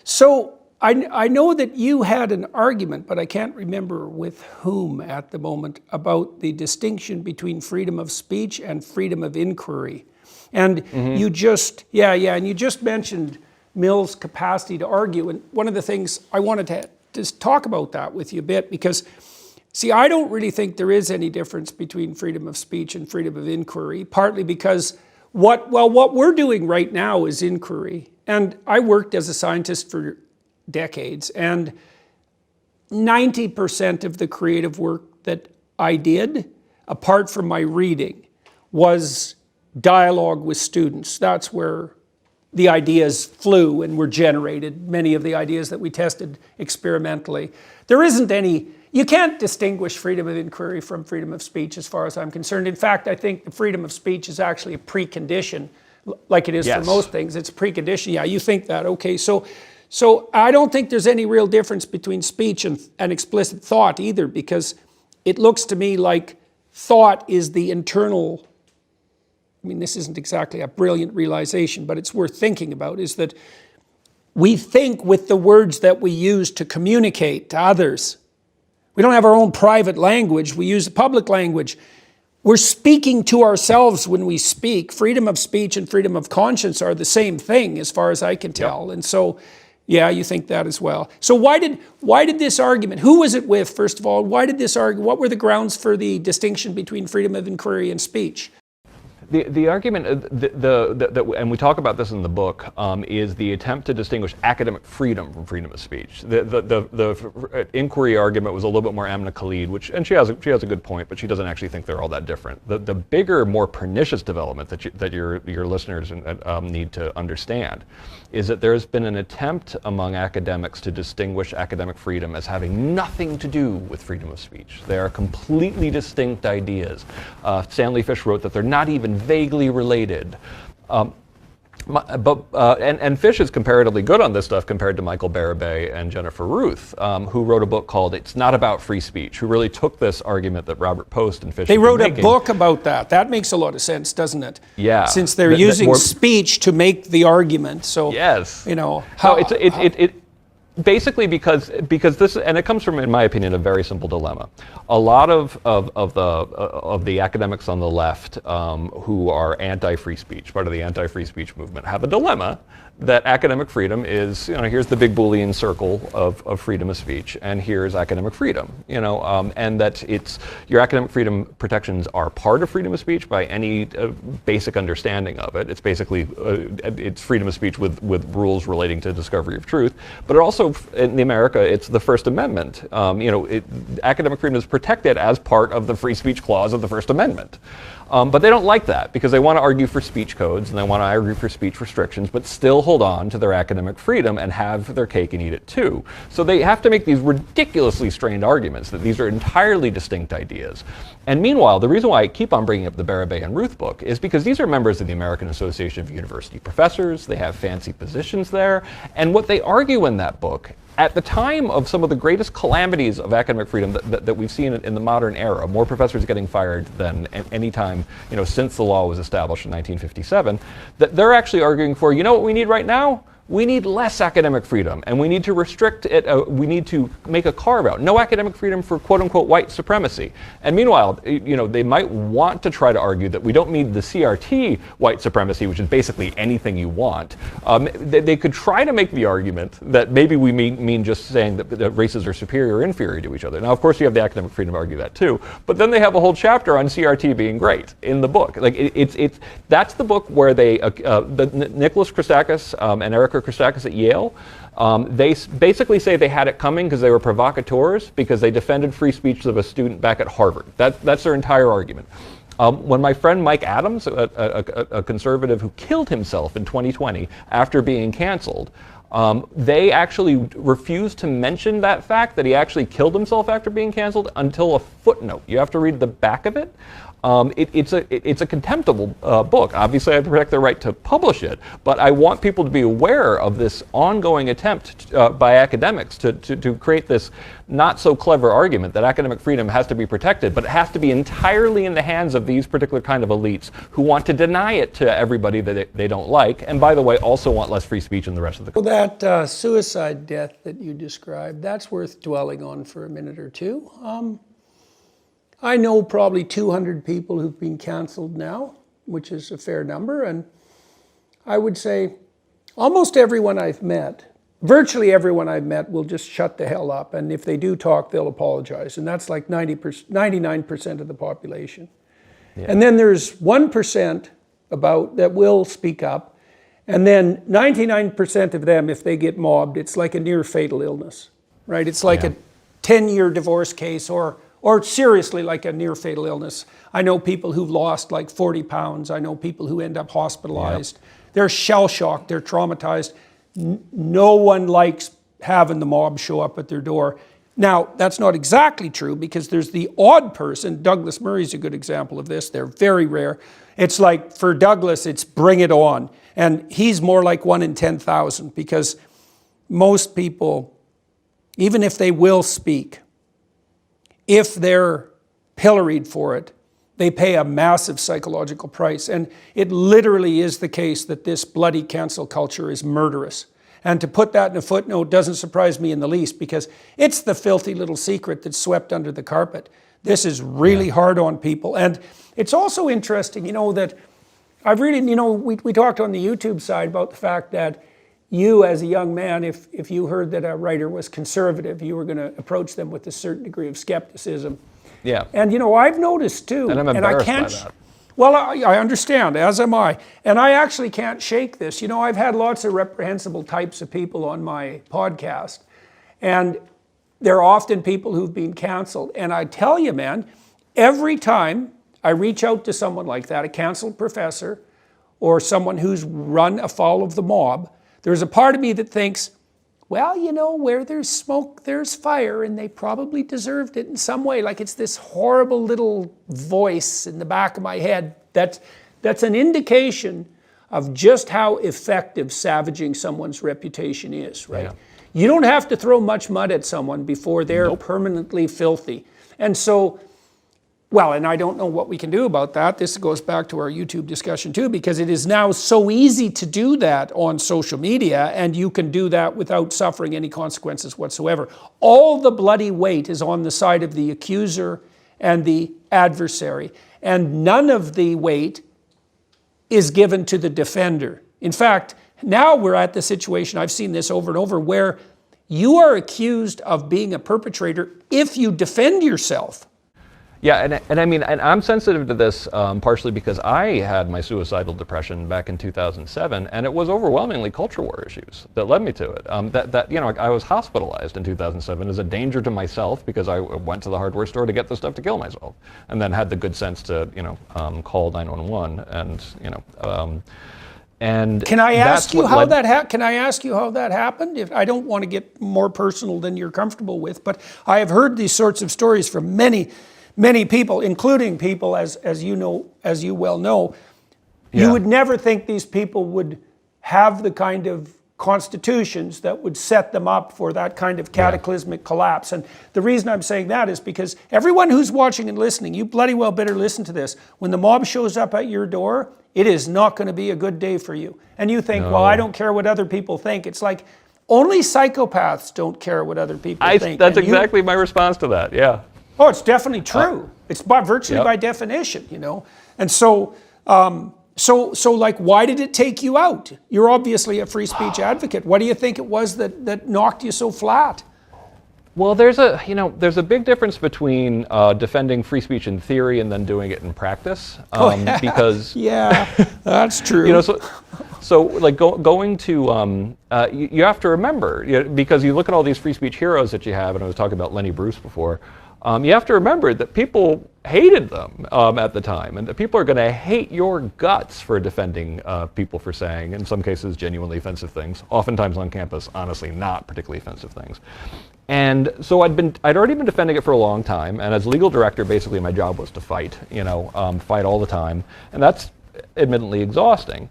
So I know that you had an argument, but I can't remember with whom at the moment, about the distinction between freedom of speech and freedom of inquiry. And you just, and you just mentioned Mill's capacity to argue. And one of the things I wanted to just talk about that with you a bit, because see, I don't really think there is any difference between freedom of speech and freedom of inquiry, partly because what we're doing right now is inquiry. And I worked as a scientist for decades, and 90% of the creative work that I did, apart from my reading, was dialogue with students. That's where the ideas flew and were generated, many of the ideas that we tested experimentally. There isn't any, you can't distinguish freedom of inquiry from freedom of speech as far as I'm concerned. In fact, I think the freedom of speech is actually a precondition, like it is for most things. It's a precondition. Yeah, you think that. Okay, so I don't think there's any real difference between speech and explicit thought either, because it looks to me like thought is the internal, I mean, this isn't exactly a brilliant realization, but it's worth thinking about, is that we think with the words that we use to communicate to others. We don't have our own private language, we use the public language. We're speaking to ourselves when we speak. Freedom of speech and freedom of conscience are the same thing as far as I can tell. Yep. And so, yeah, you think that as well. So why did this argument, who was it with, first of all? Why did this argue, what were the grounds for the distinction between freedom of inquiry and speech? The argument, and we talk about this in the book, is the attempt to distinguish academic freedom from freedom of speech. The inquiry argument was a little bit more Amna Khalid, and she has a good point, but she doesn't actually think they're all that different. The bigger, more pernicious development that your listeners need to understand is that there's been an attempt among academics to distinguish academic freedom as having nothing to do with freedom of speech. They are completely distinct ideas. Stanley Fish wrote that they're not even vaguely related. And Fish is comparatively good on this stuff compared to Michael Barabay and Jennifer Ruth, who wrote a book called It's Not About Free Speech, who really took this argument that Robert Post and Fish They wrote a book about that. That makes a lot of sense, doesn't it? Yeah. Since they're using speech to make the argument. So, yes. You know, basically because this, and it comes from, in my opinion, a very simple dilemma. A lot of the academics on the left who are anti-free speech, part of the anti-free speech movement, have a dilemma that academic freedom is, here's the big Boolean circle of freedom of speech, and here's academic freedom, and that your academic freedom protections are part of freedom of speech by any basic understanding of it. It's basically, it's freedom of speech with rules relating to discovery of truth, but it also, in America, it's the First Amendment. Academic freedom is protected as part of the free speech clause of the First Amendment. But they don't like that because they want to argue for speech codes and they want to argue for speech restrictions, but still hold on to their academic freedom and have their cake and eat it too. So they have to make these ridiculously strained arguments that these are entirely distinct ideas. And meanwhile, the reason why I keep on bringing up the Barabay and Ruth book is because these are members of the American Association of University Professors. They have fancy positions there. And what they argue in that book, at the time of some of the greatest calamities of academic freedom that we've seen in the modern era, more professors getting fired than any time since the law was established in 1957, that they're actually arguing for, what we need right now? We need less academic freedom, and we need to restrict it. We need to make a carve out. No academic freedom for quote unquote white supremacy. And meanwhile, they might want to try to argue that we don't need the CRT white supremacy, which is basically anything you want. They could try to make the argument that maybe we mean just saying that races are superior or inferior to each other. Now, of course, you have the academic freedom to argue that too, but then they have a whole chapter on CRT being great in the book. Like that's the book where they, Nicholas Christakis and Erica Christakis at Yale, they basically say they had it coming because they were provocateurs because they defended free speech of a student back at Harvard. That's their entire argument. When my friend Mike Adams, a conservative who killed himself in 2020 after being canceled, they actually refused to mention that fact that he actually killed himself after being canceled until a footnote. You have to read the back of it. it's a contemptible book. Obviously, I protect their right to publish it, but I want people to be aware of this ongoing attempt by academics to create this not so clever argument that academic freedom has to be protected, but it has to be entirely in the hands of these particular kind of elites who want to deny it to everybody that they don't like, and by the way, also want less free speech in the rest of the country. Well, that suicide death that you described, that's worth dwelling on for a minute or two. I know probably 200 people who've been canceled now, which is a fair number, and I would say almost everyone I've met, virtually everyone I've met will just shut the hell up, and if they do talk, they'll apologize, and that's like 99% of the population. Yeah. And then there's 1% about that will speak up, and then 99% of them, if they get mobbed, it's like a near fatal illness, right? It's like a 10-year divorce case or seriously like a near fatal illness. I know people who've lost like 40 pounds. I know people who end up hospitalized. Yep. They're shell shocked, they're traumatized. No one likes having the mob show up at their door. Now, that's not exactly true because there's the odd person. Douglas Murray's a good example of this. They're very rare. It's like for Douglas, it's bring it on. And he's more like 1 in 10,000 because most people, even if they will speak, if they're pilloried for it, they pay a massive psychological price. And it literally is the case that this bloody cancel culture is murderous. And to put that in a footnote doesn't surprise me in the least because it's the filthy little secret that's swept under the carpet. This is really hard on people. And it's also interesting, that I've really, we talked on the YouTube side about the fact that you as a young man, if you heard that a writer was conservative, you were going to approach them with a certain degree of skepticism. Yeah. And I've noticed too. And I'm embarrassed by that. Well, I understand, as am I. And I actually can't shake this. I've had lots of reprehensible types of people on my podcast. And they're often people who've been canceled. And I tell you, man, every time I reach out to someone like that, a canceled professor or someone who's run afoul of the mob, there's a part of me that thinks, well, where there's smoke, there's fire, and they probably deserved it in some way. Like it's this horrible little voice in the back of my head that's an indication of just how effective savaging someone's reputation is, right? Yeah. You don't have to throw much mud at someone before they're permanently filthy. And so, and I don't know what we can do about that. This goes back to our YouTube discussion too, because it is now so easy to do that on social media, and you can do that without suffering any consequences whatsoever. All the bloody weight is on the side of the accuser and the adversary, and none of the weight is given to the defender. In fact, now we're at the situation, I've seen this over and over, where you are accused of being a perpetrator if you defend yourself. Yeah, and I mean, and I'm sensitive to this partially because I had my suicidal depression back in 2007, and it was overwhelmingly culture war issues that led me to it. I was hospitalized in 2007 as a danger to myself because I went to the hardware store to get the stuff to kill myself, and then had the good sense to call 911 and can I ask you how that happened? If I don't want to get more personal than you're comfortable with, but I have heard these sorts of stories from many people, including people, as you well know. You would never think these people would have the kind of constitutions that would set them up for that kind of cataclysmic collapse. And the reason I'm saying that is because everyone who's watching and listening, you bloody well better listen to this. When the mob shows up at your door, it is not going to be a good day for you. And you think, well, I don't care what other people think. It's like, only psychopaths don't care what other people think. That's exactly my response to that, yeah. Oh, it's definitely true. It's virtually by definition, And so, like, why did it take you out? You're obviously a free speech advocate. What do you think it was that knocked you so flat? Well, there's a big difference between defending free speech in theory and then doing it in practice. Because that's true. So like going to you have to remember because you look at all these free speech heroes that you have, and I was talking about Lenny Bruce before. you have to remember that people hated them at the time, and that people are going to hate your guts for defending people for saying, in some cases, genuinely offensive things. Oftentimes on campus, honestly, not particularly offensive things. And so I'd already been defending it for a long time, and as legal director, basically my job was to fight, fight all the time, and that's admittedly exhausting.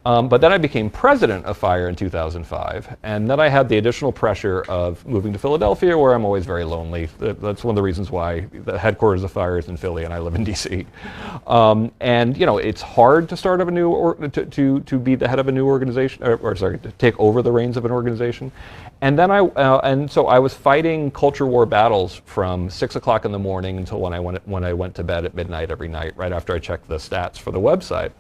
But then I became president of FIRE in 2005, and then I had the additional pressure of moving to Philadelphia, where I'm always very lonely. That's one of the reasons why the headquarters of FIRE is in Philly, and I live in DC. And it's hard to start up a new to be the head of a new organization, to take over the reins of an organization. And then so I was fighting culture war battles from 6 o'clock in the morning until when I went to bed at midnight every night, right after I checked the stats for the website.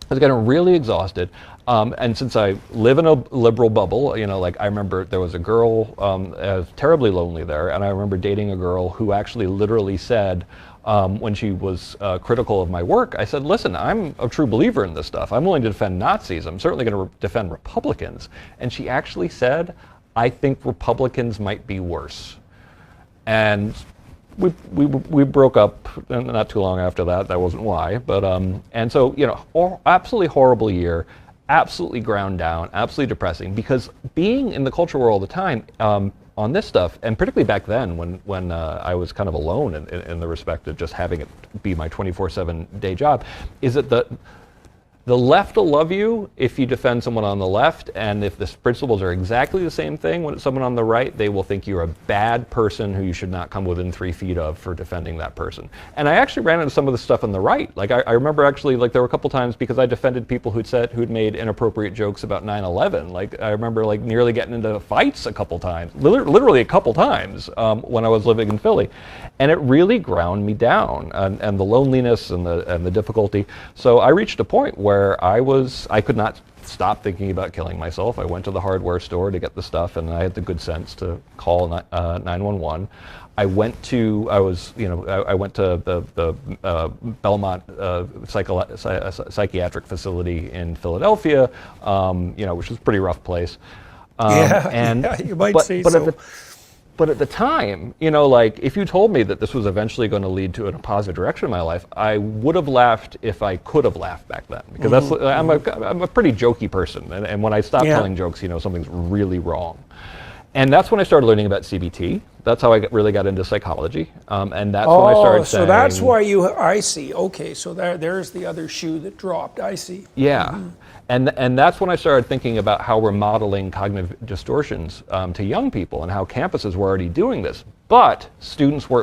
I was getting really exhausted, and since I live in a liberal bubble, I remember there was a girl, I was terribly lonely there, and I remember dating a girl who actually literally said, when she was critical of my work, I said, listen, I'm a true believer in this stuff. I'm willing to defend Nazis. I'm certainly going to defend Republicans. And she actually said, I think Republicans might be worse. And we broke up not too long after that. That wasn't why, but and so absolutely horrible year, absolutely ground down, absolutely depressing. Because being in the culture war all the time on this stuff, and particularly back then when I was kind of alone in the respect of just having it be my 24/7 day job, is that the left will love you if you defend someone on the left, and if the principles are exactly the same thing when it's someone on the right, they will think you're a bad person who you should not come within 3 feet of for defending that person. And I actually ran into some of the stuff on the right. I remember actually, there were a couple times because I defended people who'd made inappropriate jokes about 9/11. I remember nearly getting into fights a couple times, literally a couple times when I was living in Philly, and it really ground me down, and the loneliness and the difficulty. So I reached a point where I could not stop thinking about killing myself. I went to the hardware store to get the stuff, and I had the good sense to call 911. I went to the Belmont psychiatric facility in Philadelphia, which was a pretty rough place. You might say so. But at the time, if you told me that this was eventually going to lead to a positive direction in my life, I would have laughed if I could have laughed back then. Because I'm a pretty jokey person, and when I stop telling jokes, something's really wrong. And that's when I started learning about CBT. That's how I really got into psychology, and that's when I started saying. So that's why I see. Okay, so there's the other shoe that dropped. I see. Yeah. And that's when I started thinking about how we're modeling cognitive distortions to young people, and how campuses were already doing this, but students weren't